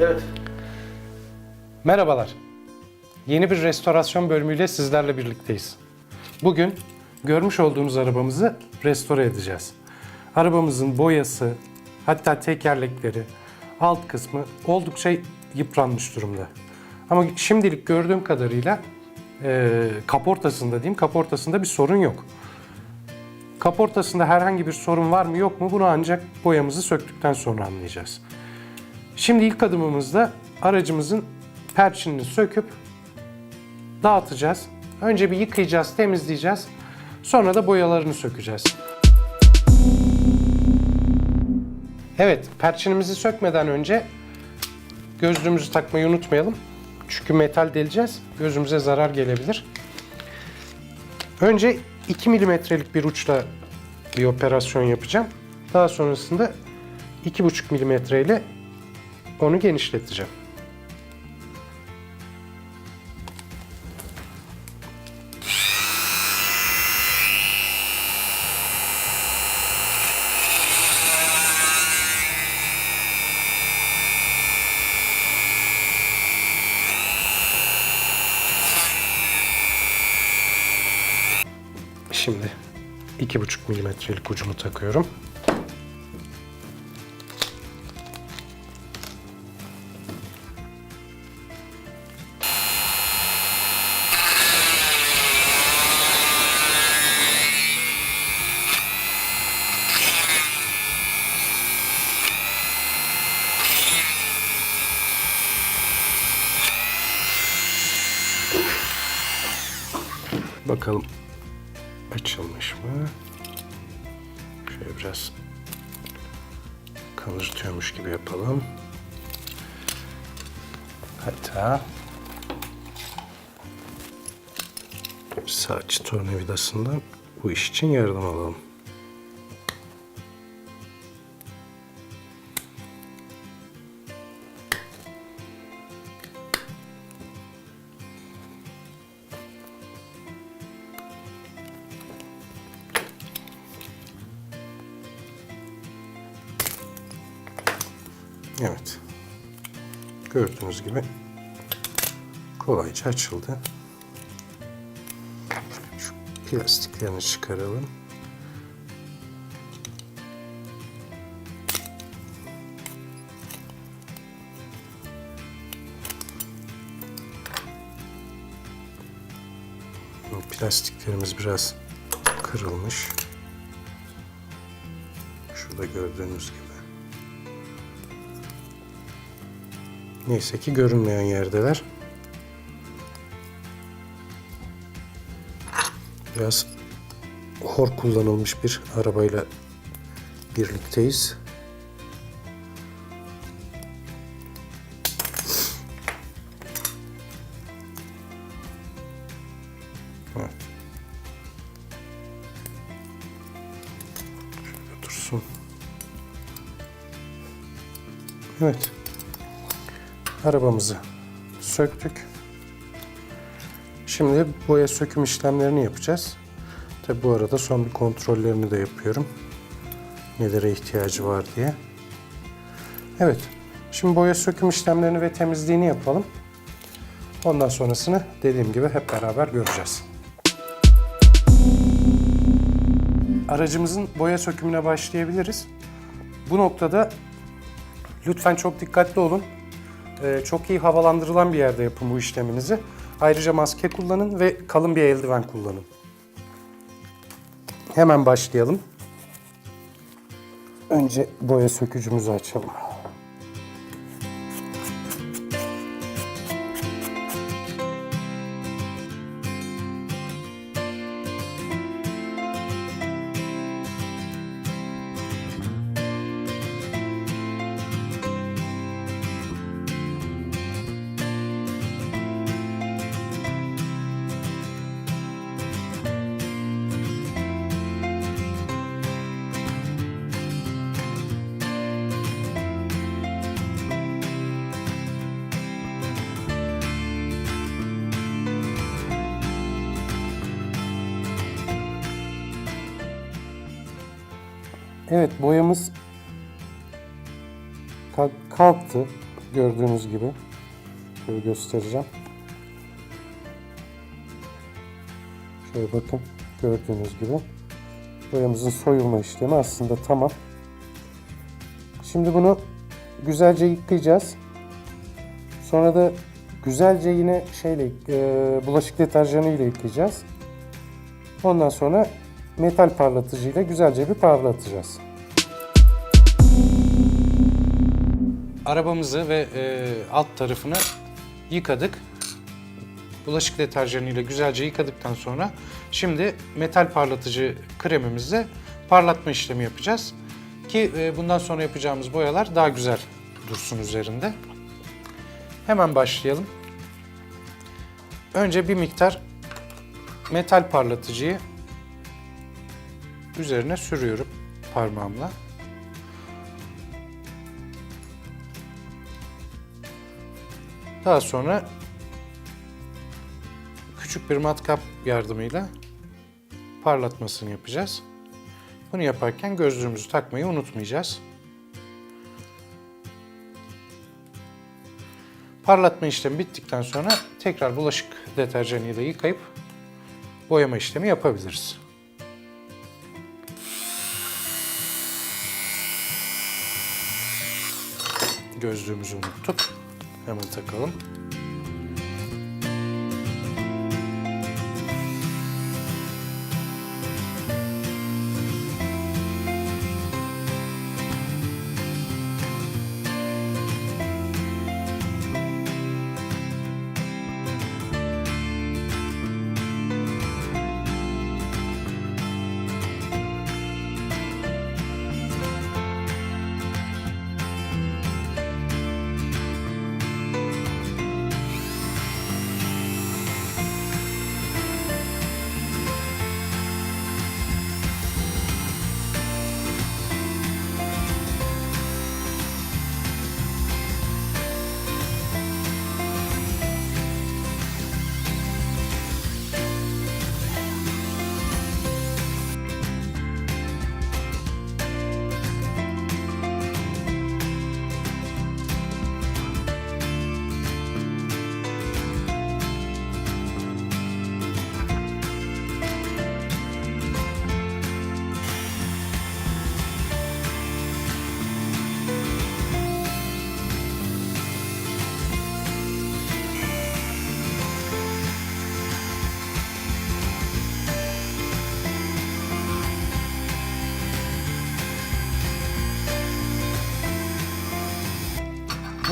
Evet. Merhabalar. Yeni bir restorasyon bölümüyle sizlerle birlikteyiz. Bugün görmüş olduğunuz arabamızı restore edeceğiz. Arabamızın boyası, hatta tekerlekleri, alt kısmı oldukça yıpranmış durumda. Ama şimdilik gördüğüm kadarıyla kaportasında bir sorun yok. Kaportasında herhangi bir sorun var mı yok mu bunu ancak boyamızı söktükten sonra anlayacağız. Şimdi ilk adımımızda aracımızın perçinini söküp dağıtacağız. Önce bir yıkayacağız, temizleyeceğiz. Sonra da boyalarını sökeceğiz. Evet, perçinimizi sökmeden önce gözlüğümüzü takmayı unutmayalım. Çünkü metal deleceğiz, gözümüze zarar gelebilir. Önce 2 milimetrelik bir uçla bir operasyon yapacağım. Daha sonrasında 2,5 milimetre ile onu genişleteceğim. Şimdi 2,5 milimetrelik ucumu takıyorum. Bakalım açılmış mı? Şöyle biraz kıvırtıyormuş gibi yapalım. Hatta saç tornavidasından bu iş için yardım alalım. Evet. Gördüğünüz gibi kolayca açıldı. Şu plastiklerini çıkaralım. Plastiklerimiz biraz kırılmış. Şurada gördüğünüz gibi. Neyse ki görünmeyen yerdeler. Biraz hor kullanılmış bir arabayla birlikteyiz. Evet. Şöyle dursun. Evet. Arabamızı söktük. Şimdi boya söküm işlemlerini yapacağız. Tabi bu arada son bir kontrollerini de yapıyorum. Nelere ihtiyacı var diye. Evet. Şimdi boya söküm işlemlerini ve temizliğini yapalım. Ondan sonrasını dediğim gibi hep beraber göreceğiz. Aracımızın boya sökümüne başlayabiliriz. Bu noktada lütfen çok dikkatli olun. Çok iyi havalandırılan bir yerde yapın bu işleminizi. Ayrıca maske kullanın ve kalın bir eldiven kullanın. Hemen başlayalım. Önce boya sökücümüzü açalım. Evet, boyamız kalktı. Gördüğünüz gibi. Şöyle göstereceğim. Şöyle bakın. Gördüğünüz gibi. Boyamızın soyulma işlemi aslında tamam. Şimdi bunu güzelce yıkayacağız. Sonra da güzelce yine bulaşık deterjanı ile yıkayacağız. Ondan sonra metal parlatıcı ile güzelce bir parlatacağız. Arabamızı ve alt tarafını yıkadık. Bulaşık deterjanı ile güzelce yıkadıktan sonra şimdi metal parlatıcı kremimizle parlatma işlemi yapacağız. Ki bundan sonra yapacağımız boyalar daha güzel dursun üzerinde. Hemen başlayalım. Önce bir miktar metal parlatıcıyı üzerine sürüyorum parmağımla. Daha sonra küçük bir matkap yardımıyla parlatmasını yapacağız. Bunu yaparken gözlüğümüzü takmayı unutmayacağız. Parlatma işlemi bittikten sonra tekrar bulaşık deterjanıyla yıkayıp boyama işlemi yapabiliriz. Gözlüğümüzü unuttuk. Hemen takalım.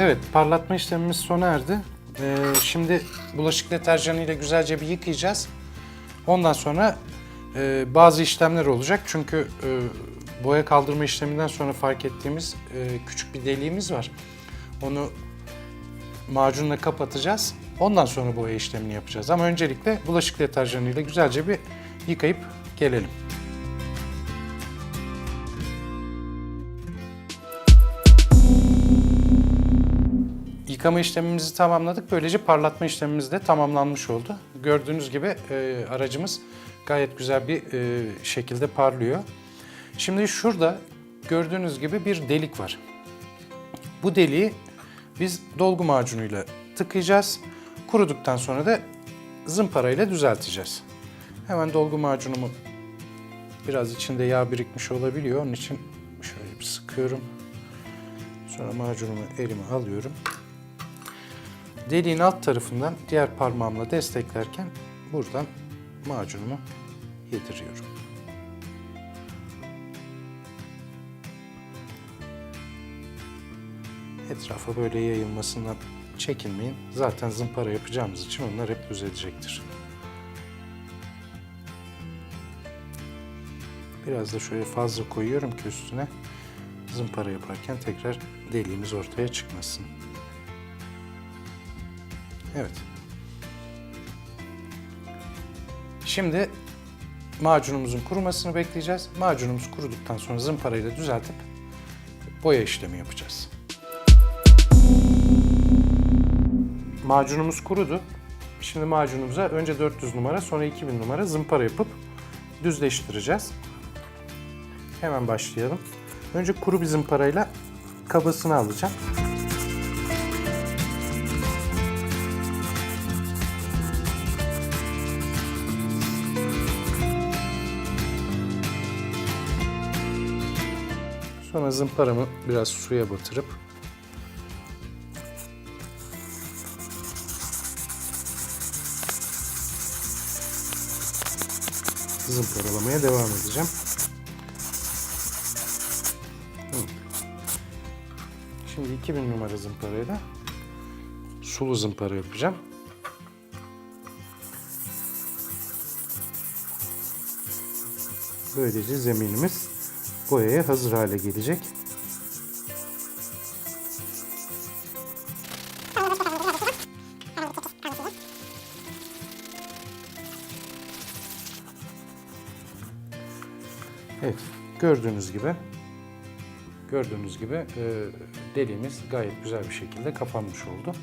Evet, parlatma işlemimiz sona erdi. Şimdi bulaşık deterjanı ile güzelce bir yıkayacağız. Ondan sonra bazı işlemler olacak. Çünkü boya kaldırma işleminden sonra fark ettiğimiz küçük bir deliğimiz var. Onu macunla kapatacağız. Ondan sonra boya işlemini yapacağız. Ama öncelikle bulaşık deterjanı ile güzelce bir yıkayıp gelelim. Yıkama işlemimizi tamamladık. Böylece parlatma işlemimiz de tamamlanmış oldu. Gördüğünüz gibi aracımız gayet güzel bir şekilde parlıyor. Şimdi şurada gördüğünüz gibi bir delik var. Bu deliği biz dolgu macunuyla tıkayacağız. Kuruduktan sonra da zımparayla düzelteceğiz. Hemen dolgu macunumu biraz içinde yağ birikmiş olabiliyor. Onun için şöyle bir sıkıyorum. Sonra macunumu elime alıyorum. Deliğin alt tarafından diğer parmağımla desteklerken buradan macunumu yediriyorum. Etrafa böyle yayılmasından çekinmeyin. Zaten zımpara yapacağımız için onlar hep düzelecektir. Biraz da şöyle fazla koyuyorum ki üstüne zımpara yaparken tekrar deliğimiz ortaya çıkmasın. Evet. Şimdi macunumuzun kurumasını bekleyeceğiz. Macunumuz kuruduktan sonra zımparayla düzeltip boya işlemi yapacağız. Macunumuz kurudu. Şimdi macunumuza önce 400 numara sonra 2000 numara zımpara yapıp düzleştireceğiz. Hemen başlayalım. Önce kuru bir zımparayla kabasını alacağım. Sonra zımparamı biraz suya batırıp zımparalamaya devam edeceğim. Şimdi 2000 numara zımparayla sulu zımpara yapacağım. Böylece zeminimiz boyaya hazır hale gelecek. Evet, gördüğünüz gibi deliğimiz gayet güzel bir şekilde kapanmış oldu.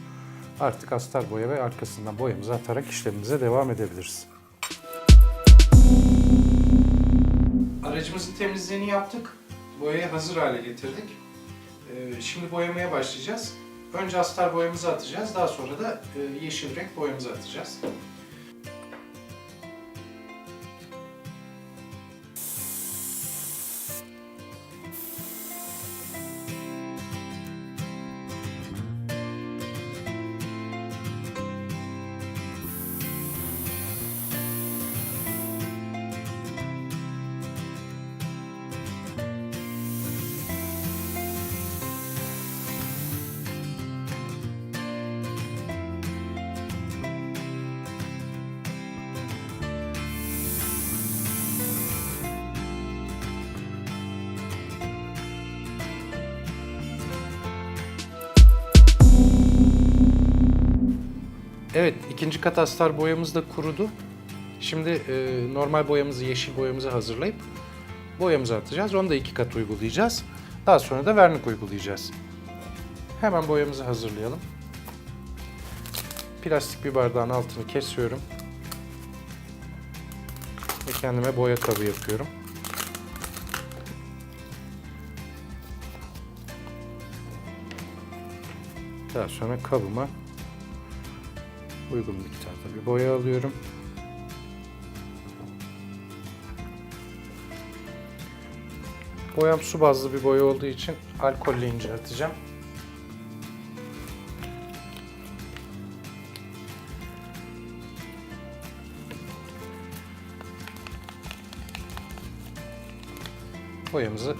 Artık astar boya ve arkasından boyamızı atarak işlemimize devam edebiliriz. Aracımızın temizliğini yaptık. Boyayı hazır hale getirdik. Şimdi boyamaya başlayacağız. Önce astar boyamızı atacağız. Daha sonra da yeşil renk boyamızı atacağız. Evet, ikinci kat astar boyamız da kurudu. Şimdi normal boyamızı, yeşil boyamızı hazırlayıp boyamızı atacağız. Onu da 2 kat uygulayacağız. Daha sonra da vernik uygulayacağız. Hemen boyamızı hazırlayalım. Plastik bir bardağın altını kesiyorum. Ve kendime boya kabı yapıyorum. Daha sonra kabıma uygun miktarda bir boya alıyorum. Boyam su bazlı bir boya olduğu için alkolle incelteceğim. Boyamızı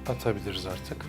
atabiliriz artık.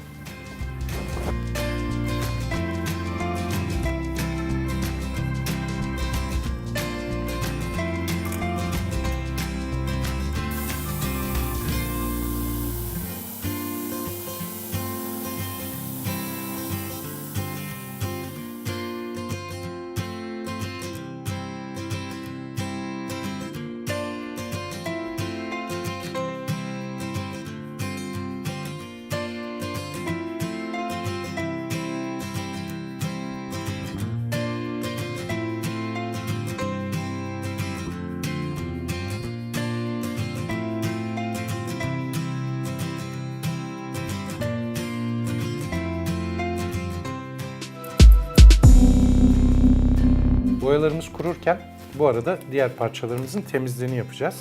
Boyalarımız kururken bu arada diğer parçalarımızın temizliğini yapacağız.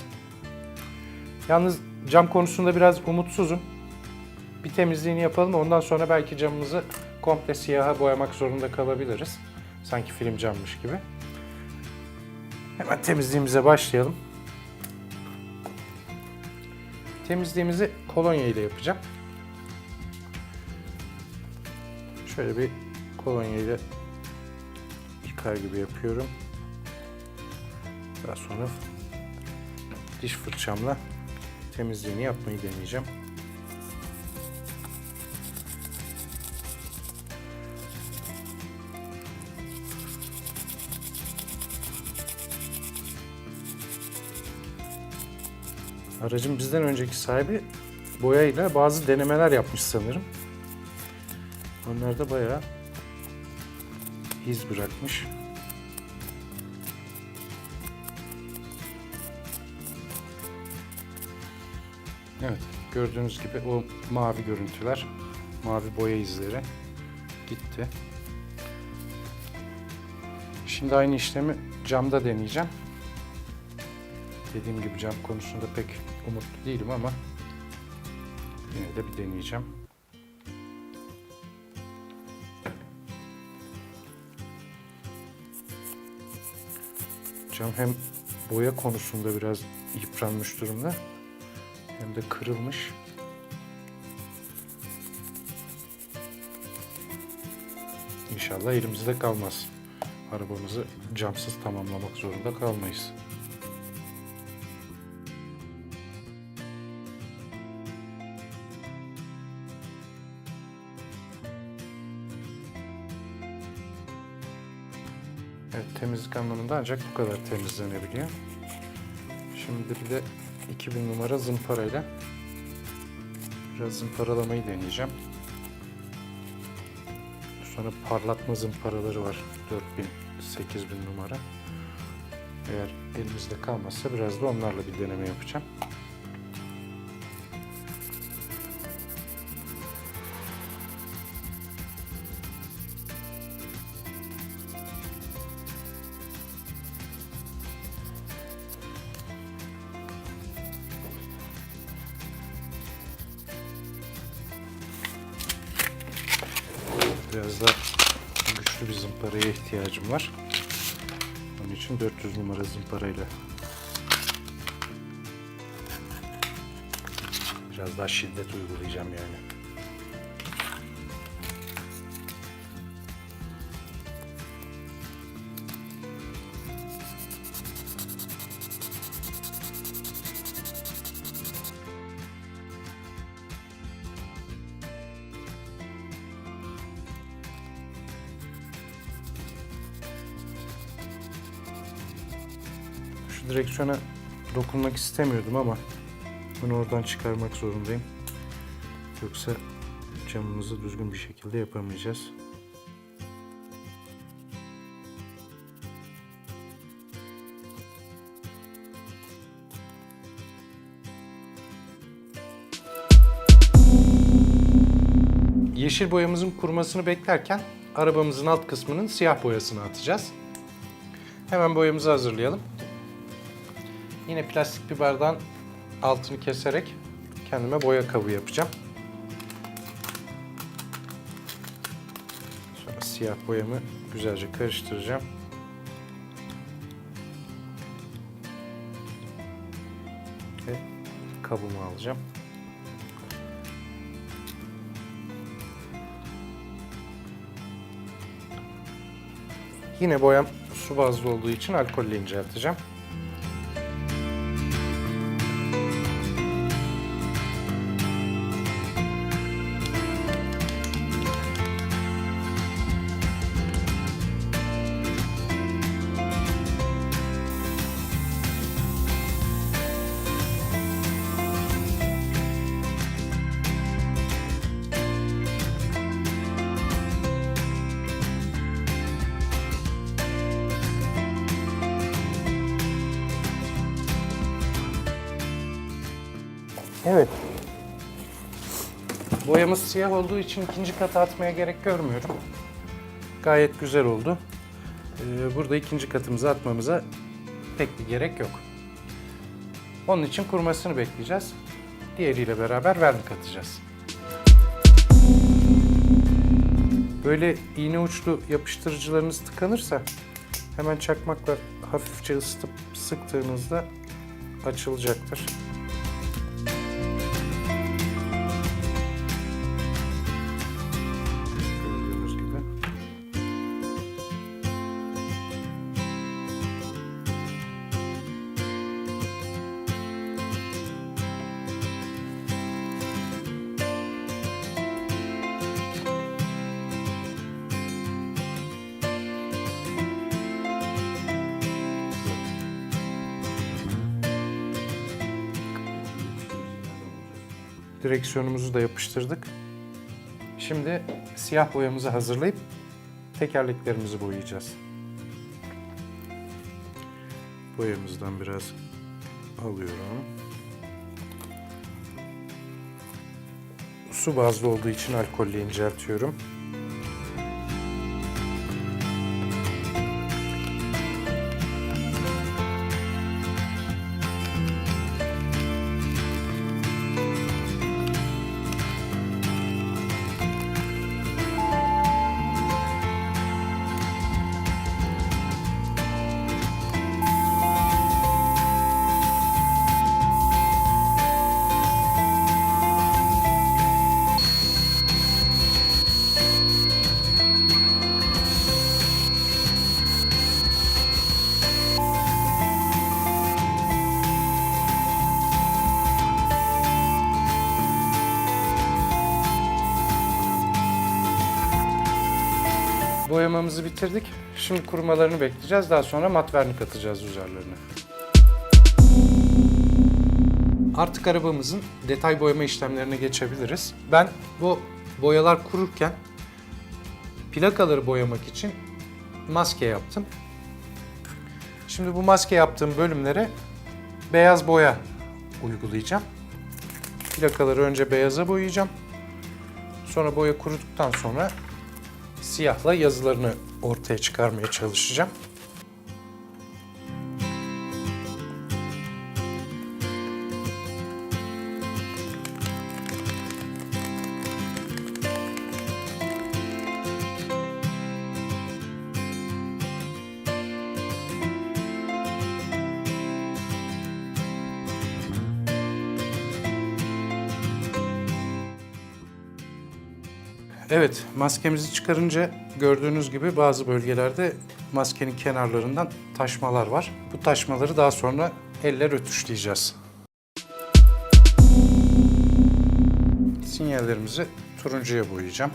Yalnız cam konusunda biraz umutsuzum. Bir temizliğini yapalım, ondan sonra belki camımızı komple siyaha boyamak zorunda kalabiliriz. Sanki film cammış gibi. Hemen temizliğimize başlayalım. Temizliğimizi kolonya ile yapacağım. Şöyle bir kolonya ile yıkar gibi yapıyorum. Daha sonra diş fırçamla temizliğini yapmayı deneyeceğim. Aracın bizden önceki sahibi boyayla bazı denemeler yapmış sanırım. Onlar da bayağı iz bırakmış. Evet, gördüğünüz gibi o mavi görüntüler, mavi boya izleri gitti. Şimdi aynı işlemi camda deneyeceğim. Dediğim gibi cam konusunda pek umutlu değilim ama yine de bir deneyeceğim. Cam hem boya konusunda biraz yıpranmış durumda hem de kırılmış. İnşallah elimizde kalmaz. Arabamızı camsız tamamlamak zorunda kalmayız. Evet, temizlik anlamında ancak bu kadar temizlenebiliyor. Şimdi bir de 2000 numara zımparayla biraz zımparalamayı deneyeceğim. Sonra parlatma zımparaları var. 4000, 8000 numara. Eğer elimizde kalmazsa biraz da onlarla bir deneme yapacağım. Biraz da güçlü bir zımparaya ihtiyacım var. Onun için 400 numara zımparayla biraz daha şiddet uygulayacağım yani. Şu direksiyona dokunmak istemiyordum ama bunu oradan çıkarmak zorundayım. Yoksa camımızı düzgün bir şekilde yapamayacağız. Yeşil boyamızın kurumasını beklerken arabamızın alt kısmının siyah boyasını atacağız. Hemen boyamızı hazırlayalım. Yine plastik bir bardağın altını keserek kendime boya kabı yapacağım. Sonra siyah boyamı güzelce karıştıracağım. Ve kabımı alacağım. Yine boyam su bazlı olduğu için alkolle incelteceğim. Evet. Boyamız siyah olduğu için ikinci kata atmaya gerek görmüyorum. Gayet güzel oldu. Burada ikinci katımızı atmamıza pek bir gerek yok. Onun için kurumasını bekleyeceğiz. Diğeriyle beraber vernik atacağız. Böyle iğne uçlu yapıştırıcılarınız tıkanırsa hemen çakmakla hafifçe ısıtıp sıktığınızda açılacaktır. Gördüğünüz gibi. Direksiyonumuzu da yapıştırdık. Şimdi siyah boyamızı hazırlayıp tekerleklerimizi boyayacağız. Boyamızdan biraz alıyorum. Su bazlı olduğu için alkolle inceltiyorum. boyamamızı bitirdik. Şimdi kurumalarını bekleyeceğiz. Daha sonra mat vernik atacağız üzerlerine. Artık arabamızın detay boyama işlemlerine geçebiliriz. Ben bu boyalar kururken plakaları boyamak için maske yaptım. Şimdi bu maske yaptığım bölümlere beyaz boya uygulayacağım. Plakaları önce beyaza boyayacağım. Sonra boya kuruduktan sonra siyahla yazılarını ortaya çıkarmaya çalışacağım. Evet, maskemizi çıkarınca gördüğünüz gibi bazı bölgelerde maskenin kenarlarından taşmalar var. Bu taşmaları daha sonra elle rötuşlayacağız. Sinyallerimizi turuncuya boyayacağım.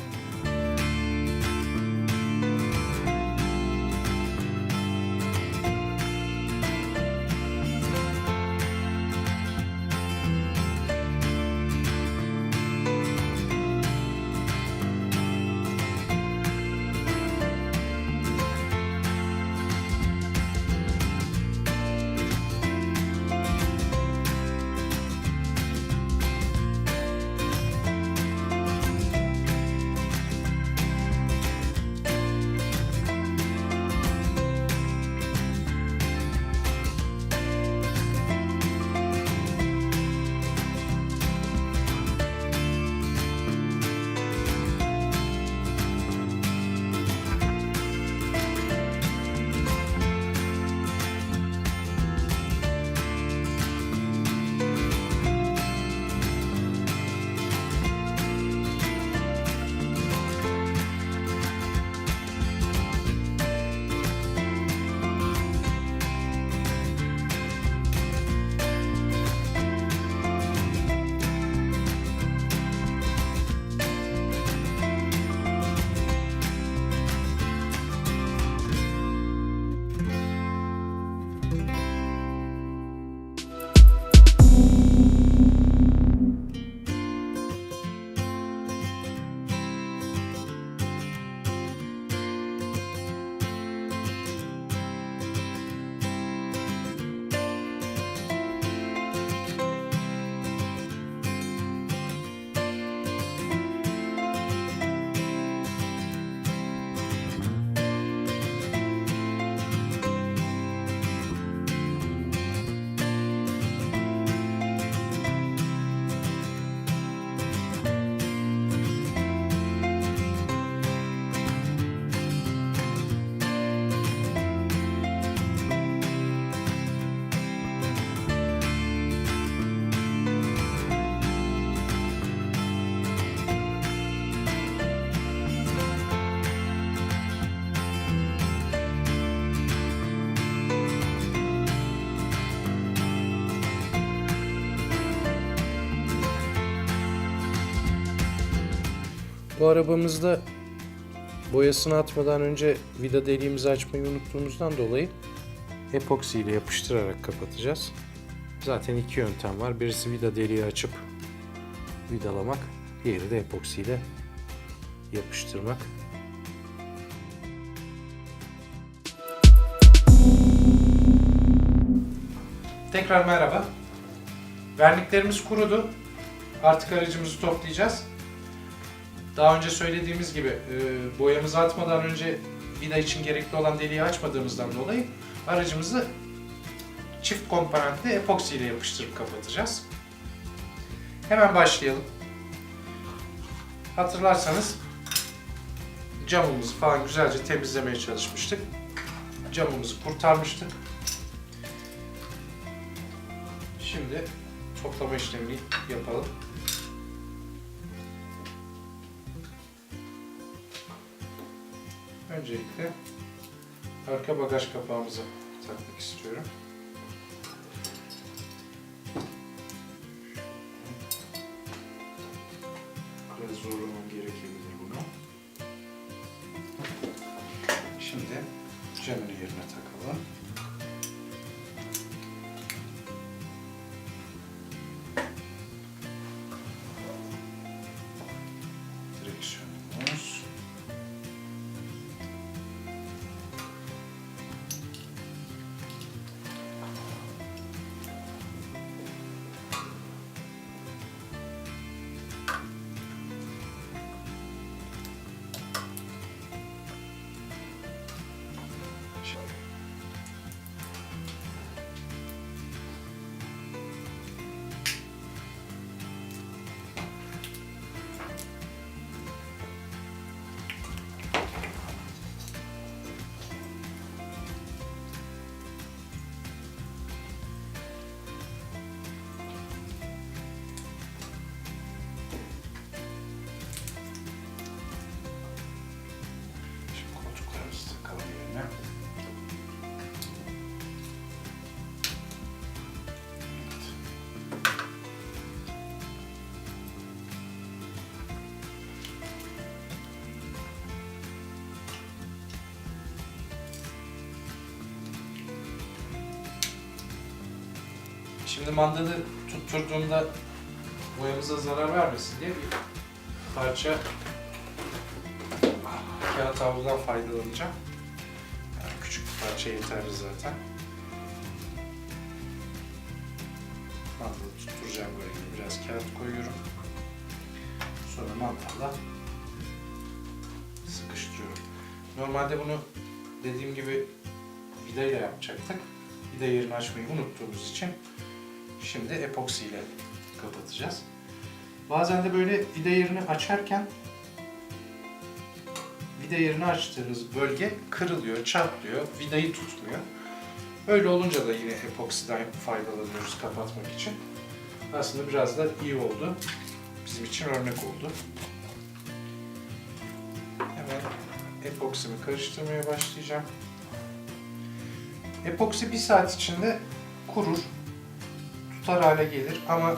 Bu arabamızda boyasını atmadan önce vida deliğimizi açmayı unuttuğumuzdan dolayı epoksi ile yapıştırarak kapatacağız. Zaten iki yöntem var. Birisi vida deliği açıp vidalamak, diğeri de epoksi ile yapıştırmak. Tekrar merhaba. Verniklerimiz kurudu. Artık aracımızı toplayacağız. Daha önce söylediğimiz gibi boyamızı atmadan önce vida için gerekli olan deliği açmadığımızdan dolayı aracımızı çift komponentli epoksi ile yapıştırıp kapatacağız. Hemen başlayalım. Hatırlarsanız camımızı falan güzelce temizlemeye çalışmıştık. Camımızı kurtarmıştık. Şimdi toplama işlemini yapalım. Öncelikle arka bagaj kapağımızı takmak istiyorum. Biraz zorlamam gerekebilir bunu. Şimdi camını yerine takalım. Direksiyonumuz. Koltuklarımızı takalım yerine. Şimdi mandalı tutturduğumda boyamıza zarar vermesin diye bir parça kağıt havludan faydalanacağım. Yani küçük bir parça yeterli zaten. Mandalı tutturacağım böyle biraz kağıt koyuyorum. Sonra mandalla sıkıştırıyorum. Normalde bunu dediğim gibi vidayla yapacaktık. Vida yerini açmayı unuttuğumuz için şimdi epoksi ile kapatacağız. Bazen de böyle vida yerini açarken vida yerini açtığınız bölge kırılıyor, çatlıyor, vidayı tutmuyor. Öyle olunca da yine epoksiden faydalanıyoruz kapatmak için. Aslında biraz da iyi oldu. Bizim için örnek oldu. Hemen epoksimi karıştırmaya başlayacağım. Epoksi 1 saat içinde kurur, tutar hale gelir ama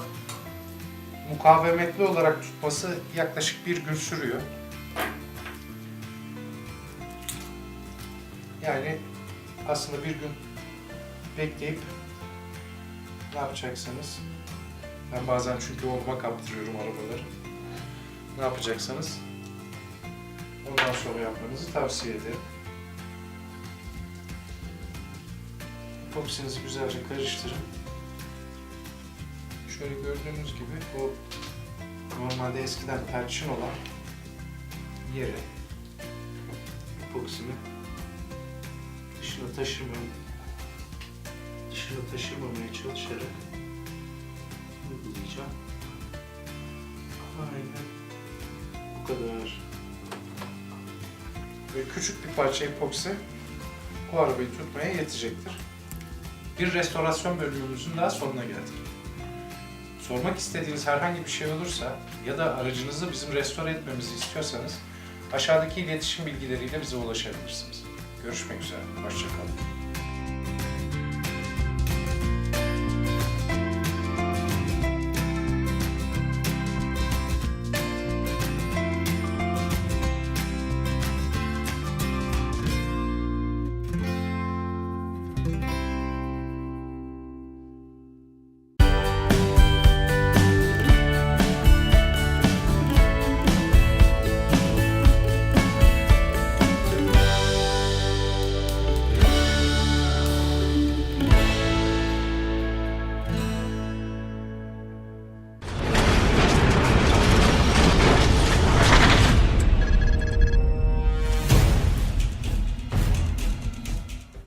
mukavemetli olarak tutması yaklaşık 1 gün sürüyor. Yani aslında 1 gün bekleyip ne yapacaksınız? Ben bazen çünkü oğluma kaptırıyorum arabaları. Ne yapacaksanız ondan sonra yapmanızı tavsiye ederim. Epoksinizi güzelce karıştırın. Şöyle gördüğünüz gibi o normalde eskiden perçin olan yere epoksimi dışına taşırmamaya çalışarak uygulayacağım. Aynen bu kadar. Böyle küçük bir parça epoksi o arabayı tutmaya yetecektir. Bir restorasyon bölümümüzün daha sonuna geldik. Sormak istediğiniz herhangi bir şey olursa ya da aracınızı bizim restore etmemizi istiyorsanız aşağıdaki iletişim bilgileriyle bize ulaşabilirsiniz. Görüşmek üzere, hoşça kalın.